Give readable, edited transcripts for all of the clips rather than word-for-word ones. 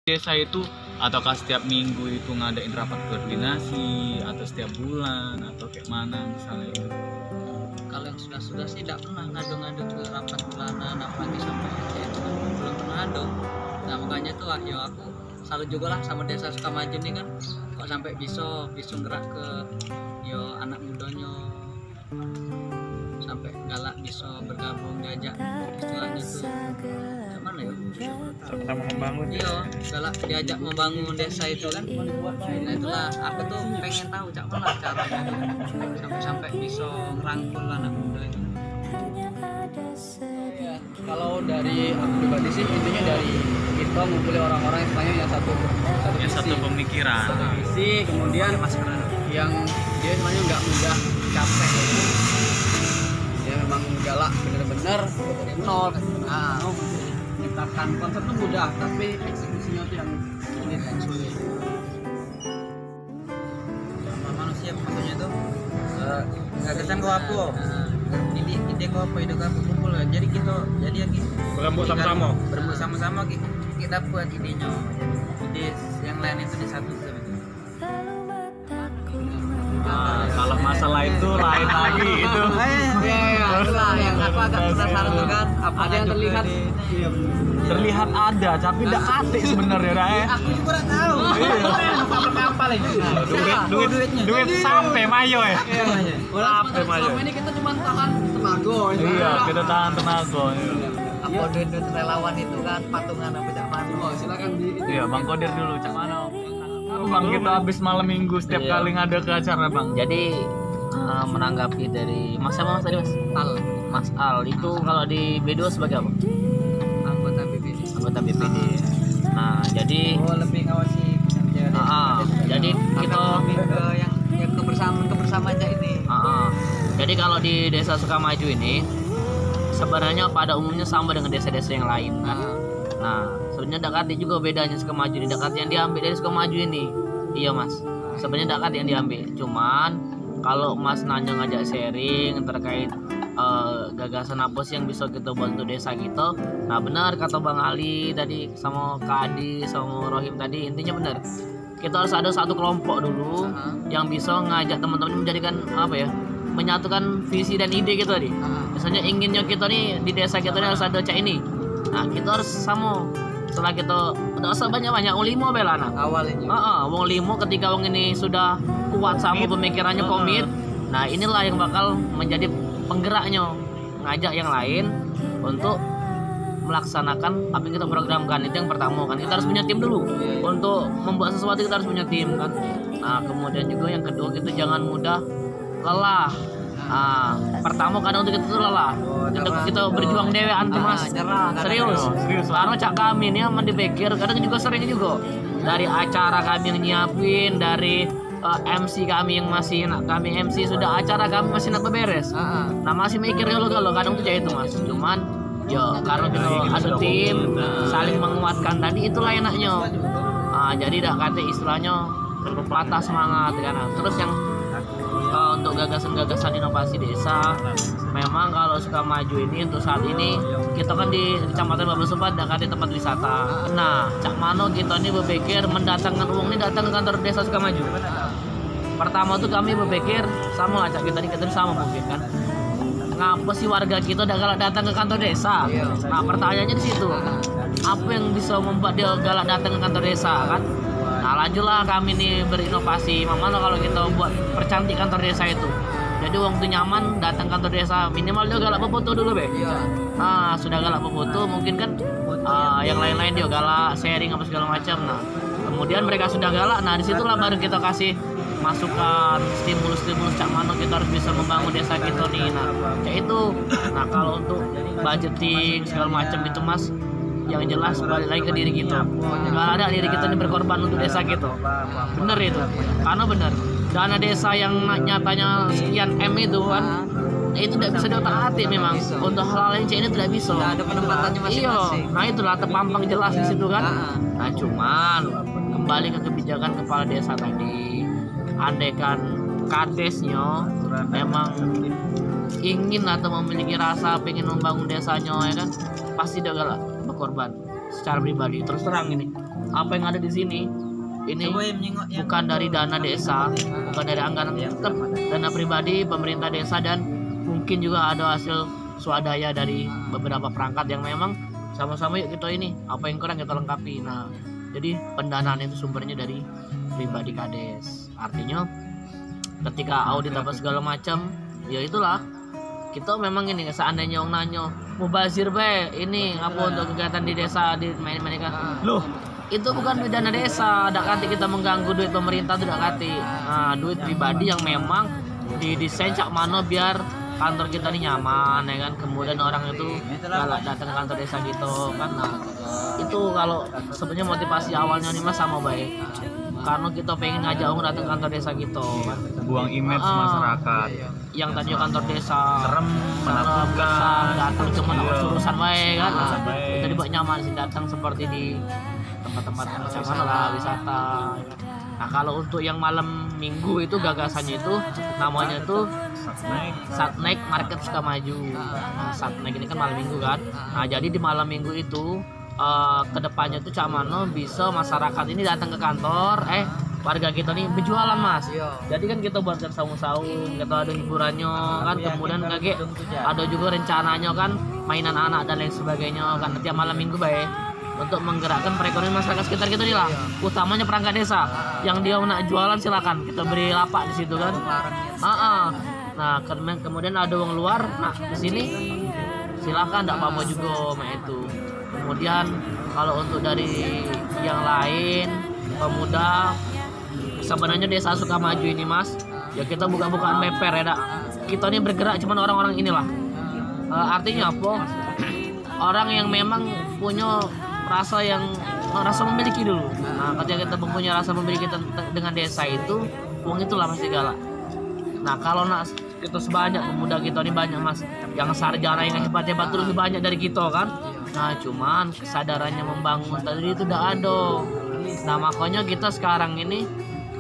desa itu ataukah setiap minggu itu ngadain rapat koordinasi atau setiap bulan atau kayak mana misalnya itu? Kalau yang sudah sih tidak pernah ngadu-ngadu ke rapat bulanan apalagi sampai itu belum pernah ada. Nah makanya tuh ya aku salut juga lah sama desa Sukamaju nih kan, kok sampai bisa gerak ke yo anak mudanya sampai galak bisa bergabung diajak istilahnya tuh gimana ya, sama membangun. iya galak diajak membangun desa itu kan. Nah itulah aku tuh pengen tahu cak mana caranya sampai bisa merangkul anak muda itu. Kalau dari aku pribadi sih intinya dari kita ngumpulin orang-orang yang satu Pemikiran. visi, kemudian yang dia sebenarnya nggak mudah capek, dia memang galak bener-bener dari nol. Nah, menciptakan konsep itu mudah, tapi eksekusinya itu yang sulit. Sama manusia maksudnya tuh gagasan kau apa, ide kau apa, ide kau apa kumpul. Jadi ya Berembuk sama-sama. berembuk sama-sama kita buat ide yang lain itu disatukan. Kalau masalah itu lain lagi itu. Iya, itulah yang aku agak penasaran tuh kan. Apa Ada yang terlihat, iya Terlihat ada tapi tidak atik sebenarnya dah. Aku juga kurang tahu. apa lagi? Duit sampai mayo ya. Orang selama ini kita cuma tahan tenaga. Iya, kita tahan tenaga. Apa duit relawan itu kan patungan apa cak mana? Oh, silakan di. Iya, Bang Kodir dulu cak mana? Bang, kita habis malam minggu setiap kali ngada ke acara, Bang. Jadi menanggapi dari Mas apa Mas tadi Mas? Mas Al itu kalau di B2 sebagai apa? Anggota BPD. Anggota BPD. Nah, jadi Lebih ngawasi kerja. jadi kita yang kebersamaan aja ini. jadi kalau di Desa Sukamaju ini sebenarnya pada umumnya sama dengan desa-desa yang lain kan. Nah, sebenarnya dekatnya juga bedanya Sukamaju di dekat yang diambil dari Sukamaju ini. Iya Mas, sebenarnya dekat yang diambil. Cuman kalau Mas nanya ngajak sharing terkait gagasan apa sih yang bisa kita buat untuk desa kita. Nah benar kata Bang Ali tadi sama Kak Adi sama Rohim tadi, intinya benar. Kita harus ada satu kelompok dulu yang bisa ngajak teman-teman menjadikan apa ya, menyatukan visi dan ide kita tadi. Misalnya inginnya kita nih di desa kita nih harus ada cak ini. Nah kita harus sama. Setelah kita udah usah banyak wong limo belana. Awalnya. Wong limo ketika wong ini sudah kuat sama pemikirannya, komit. Nah inilah yang bakal menjadi penggeraknya, ngajak yang lain untuk melaksanakan apa yang kita programkan. Itu yang pertama kan, kita harus punya tim dulu. Untuk membuat sesuatu kita harus punya tim kan. Nah kemudian juga yang kedua, kita jangan mudah lelah. Pertama kadang untuk kita tuh lelah, kita berjuang dewe antum Mas, serius. Karena cak kami ini yang dipikir kadang juga sering juga dari acara kami yang nyiapin, dari MC kami yang masih kami MC, sudah acara kami masih nak beres. Nah masih mikir kalau kadang tuh kayak itu Mas. Cuman ya karena kita ada tim saling menguatkan tadi, itulah enaknya. Jadi tidak kata istilahnya patah semangat kan. Terus yang untuk gagasan-gagasan inovasi desa, memang kalau Sukamaju ini untuk saat ini kita kan di Kecamatan Babasupat dekat di tempat wisata. Nah, cak mano kita ini berpikir mendatangkan uang ini datang ke kantor desa Sukamaju. Pertama tuh kami berpikir sama cak kita sama mungkin kan. Ngapa sih warga kita galak datang ke kantor desa? Nah, pertanyaannya di situ. Apa yang bisa membuat dia galak datang ke kantor desa kan? Nah lanjutlah kami nih berinovasi. Mana kalau kita buat percantik kantor desa itu, jadi uang tuh nyaman datang kantor desa, minimal dia galak foto dulu be. Nah sudah galak foto mungkin kan yang lain-lain dia galak sharing apa segala macam. Nah kemudian mereka sudah galak, nah disitulah baru kita kasih masukan stimulus cak mana kita harus bisa membangun desa kita nih. Nah kayak itu. Nah kalau untuk budgeting segala macam itu Mas, yang jelas balik lagi ke diri kita. Kalau ada diri kita ini berkorban untuk desa kita, bener itu. Karena bener dana desa yang nyatanya sekian M itu kan, itu tidak bisa diotak-atik memang. Untuk hal-hal yang ini tidak bisa. Ada penempatannya masing-masing. Nah itulah terpampang jelas di situ kan. Nah cuman kembali ke kebijakan kepala desa tadi, andaikan kadesnya memang ingin atau memiliki rasa pengen membangun desanya ya kan, pasti dia galak berkorban secara pribadi. Terus terang ini apa yang ada di sini ini bukan dari dana desa, bukan dari anggaran, tetap dana pribadi pemerintah desa, dan mungkin juga ada hasil swadaya dari beberapa perangkat yang memang sama-sama yuk kita ini apa yang kurang kita lengkapi. Nah, jadi pendanaan itu sumbernya dari pribadi kades. Artinya ketika audit apa segala macam, ya itulah kita memang ini seandainya orang nanyo mubazir be ini apa untuk kegiatan di desa di mereka loh, itu bukan duit dana desa, tidak kati kita mengganggu duit pemerintah, tidak kati. Nah, duit pribadi yang memang didesain cak mano biar kantor kita ini nyaman, ya kan. Kemudian orang itu galak datang ke kantor desa gitu kan. Nah, itu kalau sebenarnya motivasi awalnya nih mas sama baik, karena kita pengen ngajak orang datang ke kantor desa gitu kan. Buang image masyarakat Yang tadinya kantor desa serem, menakutkan, datang cuma urusan baik kan. Nah, baik. kita dibuat nyaman sih datang seperti di tempat-tempat macam mana lah wisata. Nah, kalau untuk yang malam minggu itu gagasannya itu namanya itu Satnaik Market Sukamaju. Nah, Satnaik ini kan malam minggu kan. Nah, jadi di malam minggu itu kedepannya tuh cak mano bisa masyarakat ini datang ke kantor, warga kita nih berjualan mas. Jadi kan kita buatkan saung-saung, kita ada hiburannya kan, kemudian kayak ada juga rencananya kan mainan anak dan lain sebagainya kan tiap malam minggu baik, untuk menggerakkan perekonomian masyarakat sekitar kita nih lah, utamanya perangkat desa. Yang dia nak jualan silakan kita beri lapak di situ kan. Nah, kemudian ada uang luar, nah di sini silakan, tidak apa-apa juga mak itu. Kemudian kalau untuk dari yang lain pemuda, sebenarnya desa Sukamaju ini mas, ya kita bukan meper ya dak. Kita ini bergerak cuman orang-orang inilah. Artinya apa? Orang yang memang punya rasa memiliki dulu. Nah, ketika kita mempunyai rasa memiliki dengan desa itu, uang itulah pasti galak. Nah, kalau kita sebanyak pemuda kita ini banyak mas, yang sarjana yang hebat-hebat itu lebih banyak dari kita kan. Nah, cuman kesadarannya membangun tadi itu udah ada. Nah, makanya kita sekarang ini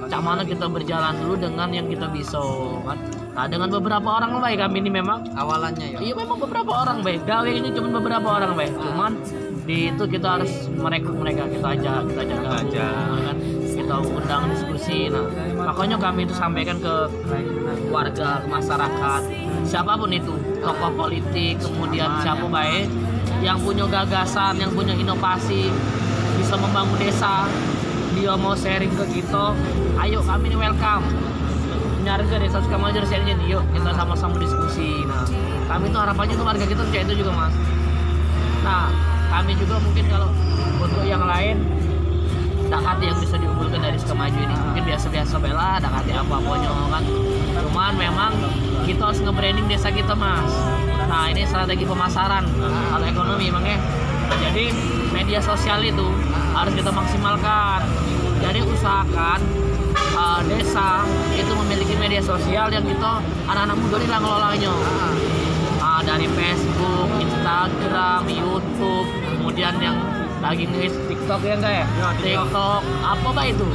cak mana kita berjalan dulu dengan yang kita bisa kan. Nah, dengan beberapa orang baik kami ini memang awalannya ya. Iya, memang beberapa orang baik. Gawe ini cuma beberapa orang baik. Cuman di itu kita harus merekrut mereka, kita jaga kan. Kita undang diskusi. Nah, makanya kami itu sampaikan ke warga, ke masyarakat, siapapun itu, tokoh politik, kemudian siapa baik yang punya gagasan, yang punya inovasi, bisa membangun desa, dia mau sharing ke kita, ayo kami ini welcome. Nyarga desa Sukamaju sharingnya, yuk kita sama-sama diskusi. Nah, kami itu harapannya tuh warga kita kayak itu juga mas. Nah, kami juga mungkin kalau untuk yang lain dakati yang bisa diunggulkan dari Sukamaju ini mungkin biasa-biasa bela, dakati apa-apanya kan. Cuman memang kita harus nge-branding desa kita mas. Nah, ini strategi pemasaran kalau ekonomi emangnya. Jadi media sosial itu harus kita maksimalkan. Jadi usahakan desa itu memiliki media sosial yang kita anak-anak muda ini lah ngelolanya. Dari Facebook, Instagram, YouTube, kemudian yang lagi nge TikTok ya enggak ya? TikTok apa bah itu?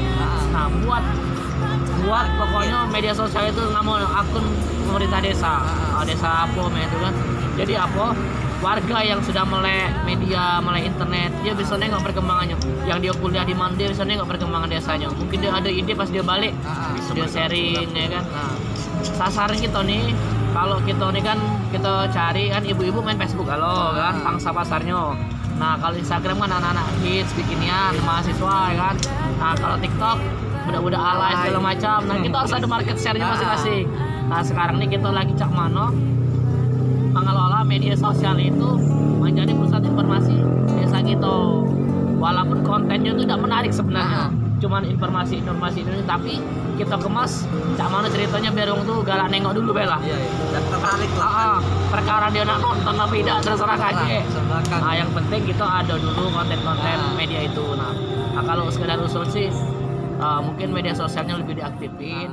Nah, buat pokoknya media sosial itu nama akun pemerintah desa, desa apa itu kan. Jadi apa? Warga yang sudah melek media, melek internet, dia bisa nengok perkembangannya. Yang dia kuliah di mana, dia bisa nengok perkembangan desanya. Mungkin dia ada ide pas dia balik, dia sharing ya kan. Nah, sasaran kita nih, kalau kita nih kan kita cari kan ibu-ibu main Facebook kalau kan pangsa pasarnya. Nah, kalau Instagram kan anak-anak kids bikinian, mahasiswa ya kan. Nah, kalau TikTok budak-budak alay segala macam. Nah, kita harus ada market share-nya masing-masing. Nah, sekarang nih kita lagi cak mano mengelola media sosial itu menjadi pusat informasi desa kita. Walaupun kontennya itu tidak menarik sebenarnya, cuman informasi ini, tapi kita kemas cak mana ceritanya biar orang tuh galak nengok dulu bela. Dan tertarik lah. Perkara dia nak nonton tapi tidak terserah aja. Nah, yang penting kita ada dulu konten-konten media itu. Nah, kalau sekedar usul sih mungkin media sosialnya lebih diaktifin.